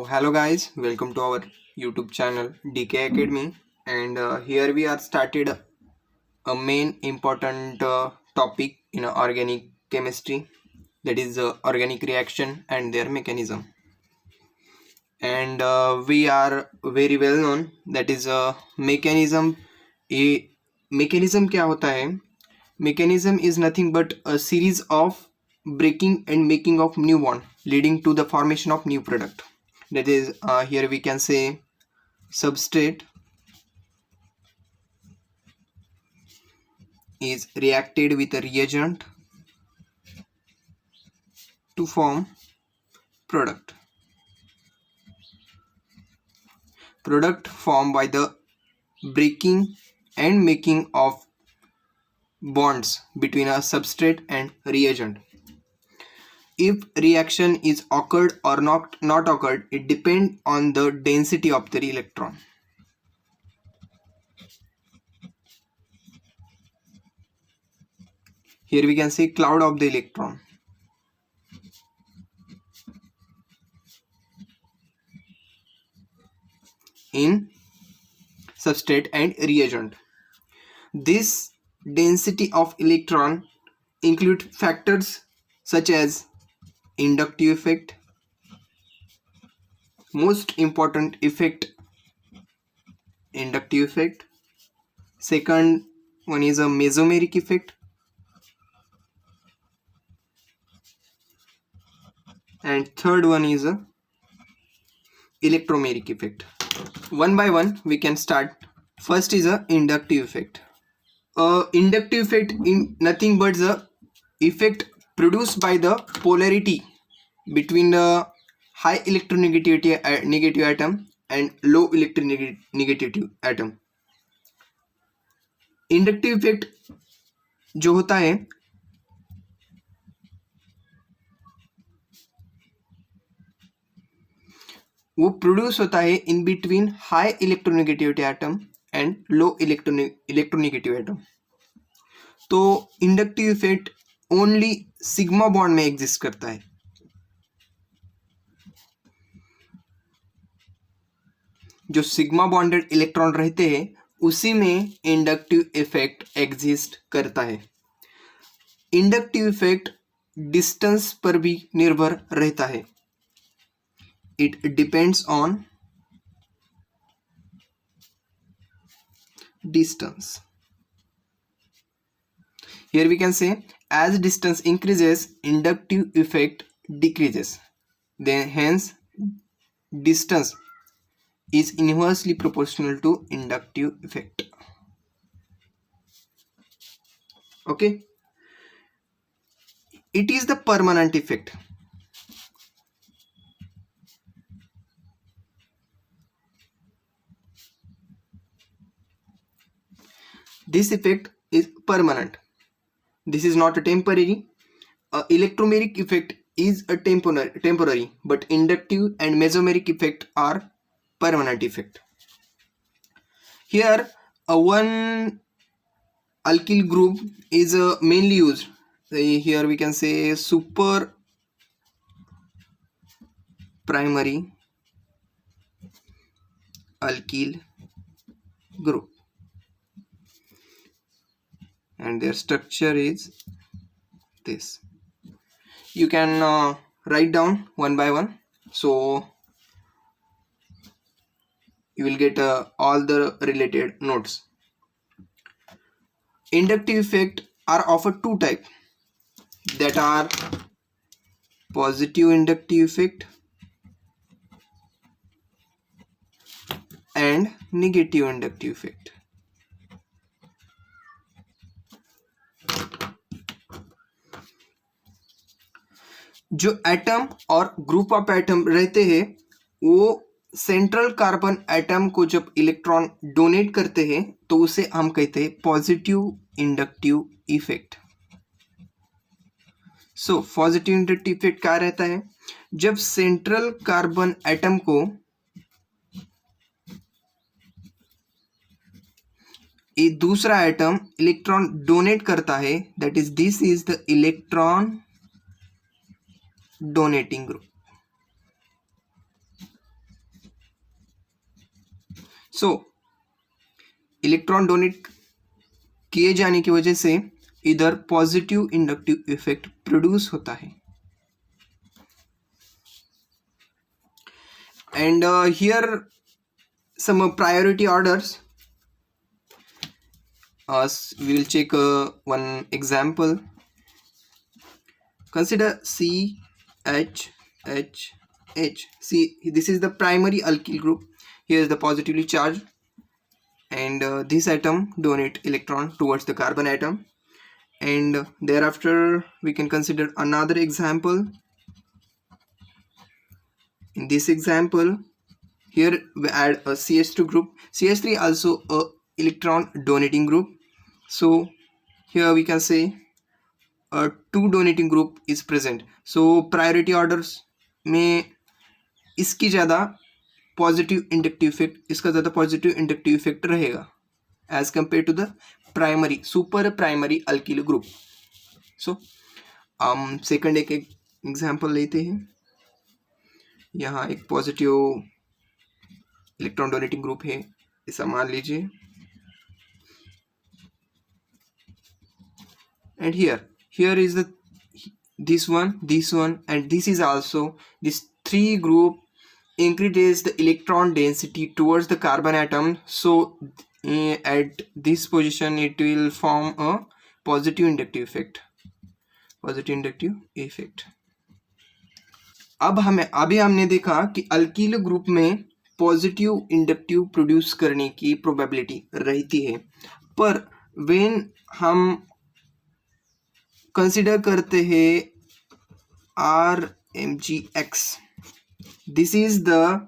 Hello guys, welcome to our YouTube channel DK Academy, and here we are started a main important topic in organic chemistry, that is organic reaction and their mechanism. And we are very well known, that is mechanism. A mechanism क्या होता है? Mechanism is nothing but a series of breaking and making of new bond leading to the formation of new product. That is here we can say substrate is reacted with a reagent to form product. Product formed by the breaking and making of bonds between a substrate and reagent. If reaction is occurred or not occurred, it depends on the density of the electron. Here we can see cloud of the electron. In substrate and reagent. This density of electron include factors such as inductive effect, most important effect, inductive effect. Second one is a mesomeric effect, and third one is a electromeric effect. One by one we can start. First is a inductive effect. Inductive effect in nothing but the effect produced by the polarity between the high electronegativity negative atom and low electronegativity atom. Inductive effect जो होता है वो produce होता है in between high electronegativity atom and low electronegative atom. तो inductive effect only sigma bond में exist करता है. जो सिग्मा बॉन्डेड इलेक्ट्रॉन रहते हैं उसी में इंडक्टिव इफेक्ट एग्जिस्ट करता है. इंडक्टिव इफेक्ट डिस्टेंस पर भी निर्भर रहता है. It depends on distance. Here we can say as distance increases, inductive effect decreases. Then hence distance is inversely proportional to inductive effect. Okay. It is the permanent effect. This effect is permanent. This is not a temporary. Electromeric effect is a temporary, but inductive and mesomeric effect are permanent effect. Here, one alkyl group is mainly used. Here we can say super primary alkyl group, and their structure is this. You can write down one by one, so you will get all the related notes. Inductive effect are of a two type, that are positive inductive effect and negative inductive effect. जो atom और group of atom रहते हैं वो central carbon atom को जब electron donate करते हैं तो उसे हम कहते हैं positive inductive effect. So positive inductive effect क्या रहता है? जब सेंट्रल कार्बन एटम को एक दूसरा एटम इलेक्ट्रॉन डोनेट करता है, that is this is the electron donating group. So electron donate किए जाने की वजह से इधर पॉजिटिव इंडक्टिव इफेक्ट प्रोड्यूस होता है. And here some priority orders. We will check one example. Consider CHHH. See, this is the primary alkyl group. Here is the positively charged, and this atom donate electron towards the carbon atom. And thereafter we can consider another example. In this example, here we add a CH2 group. CH3 also a electron donating group. So here we can say a 2 donating group is present. So priority orders में इसकी ज़्यादा positive inductive effect, इसका ज़्यादा positive inductive effect रहेगा as compare to the primary super primary alkyl group. So second एक example लेते हैं. यहाँ एक पॉजिटिव इलेक्ट्रॉन डोनेटिंग ग्रुप है, ऐसा मान लीजिए. And here is the this one and this is also, this 3 group increases the electron density towards the carbon atom. So at this position it will form a positive inductive effect. अभी हमने देखा कि alkyl group में positive inductive produce करने की probability रहती है, पर व्हेन हम कंसिडर करते हैं RMgX, this is the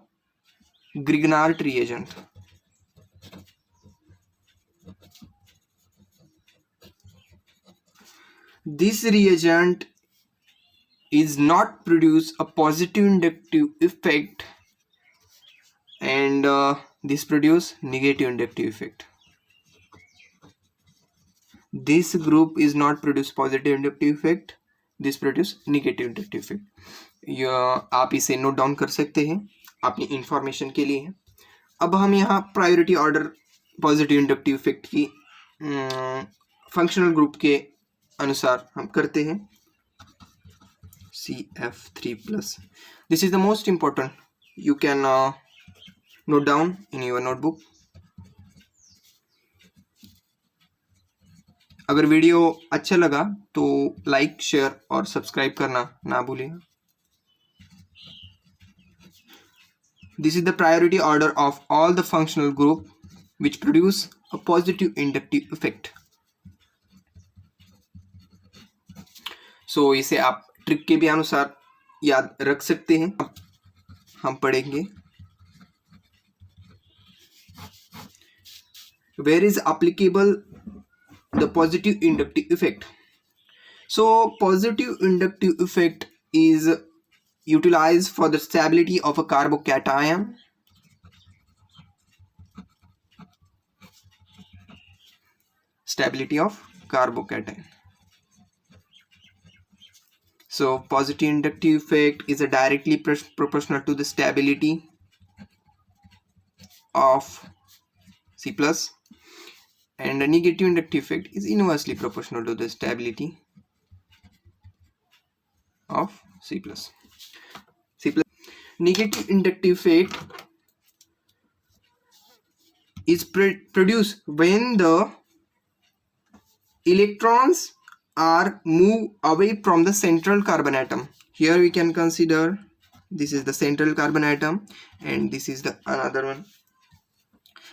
Grignard reagent. This reagent is not produce a positive inductive effect, and this produce negative inductive effect. This group is not produce positive inductive effect, this produce negative inductive effect. आप इसे note down कर सकते हैं अपनी information के लिए. अब हम यहाँ priority order positive inductive effect की फंक्शनल ग्रुप के अनुसार हम करते हैं. CF3+. This is the most important. You can note down in your notebook. अगर वीडियो अच्छा लगा तो लाइक, शेयर और सब्सक्राइब करना ना भूलिएगा. This is the priority order of all the functional group which produce a positive inductive effect. So इसे आप ट्रिक के भी अनुसार याद रख सकते हैं. हम पढ़ेंगे where is applicable the positive inductive effect. So positive inductive effect is utilized for the stability of a carbocation. Stability of carbocation. So positive inductive effect is directly proportional to the stability of C+, and a negative inductive effect is inversely proportional to the stability of C+. Negative inductive effect is produced when the electrons are moved away from the central carbon atom. Here we can consider this is the central carbon atom and this is the another one.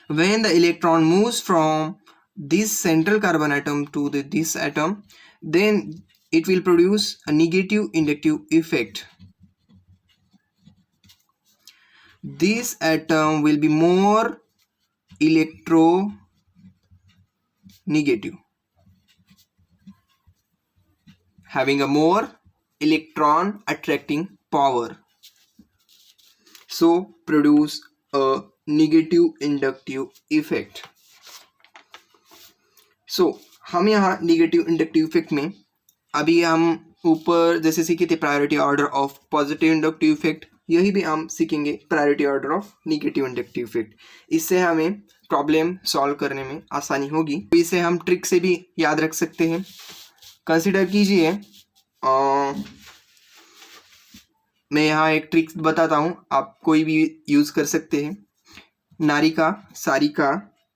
When the electron moves from this central carbon atom to this atom, then it will produce a negative inductive effect. This atom will be more electronegative, having a more electron attracting power, so produce a negative inductive effect. So हम यहाँ negative inductive effect में अभी हम ऊपर जैसे सीखे थे priority order of positive inductive effect, यही भी हम सीखेंगे priority order of negative inductive effect. इससे हमें प्रॉब्लम सॉल्व करने में आसानी होगी। तो इसे हम ट्रिक से भी याद रख सकते हैं। कंसिडर कीजिए, मैं यहाँ एक ट्रिक बताता हूँ, आप कोई भी यूज कर सकते हैं। नारिका, सारिका,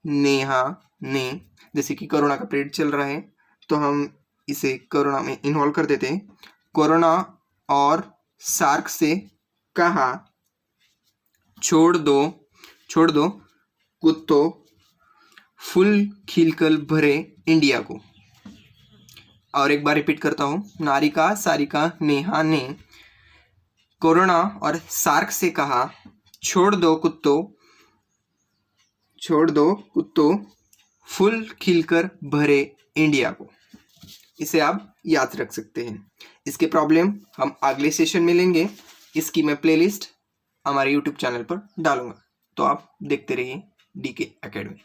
नेहा, ने, जैसे कि कोरोना का पीरियड चल रहा है तो हम इसे कोरोना में इन्वॉल्व कर देते हैं। कोरोना और सार्क से कहा, छोड़ दो कुत्तों, फुल खिलकर भरे इंडिया को। और एक बार रिपीट करता हूँ, नारिका, सारिका, नेहा ने कोरोना और सार्क से कहा, छोड़ दो कुत्तों, फुल खिलकर भरे इंडिया को। इसे आप याद रख सकते हैं। इसके प्रॉब्लम हम अगले सेशन में लेंगे। इसकी मैं प्लेलिस्ट हमारे यूट्यूब चैनल पर डालूंगा, तो आप देखते रहिए डीके एकेडमी।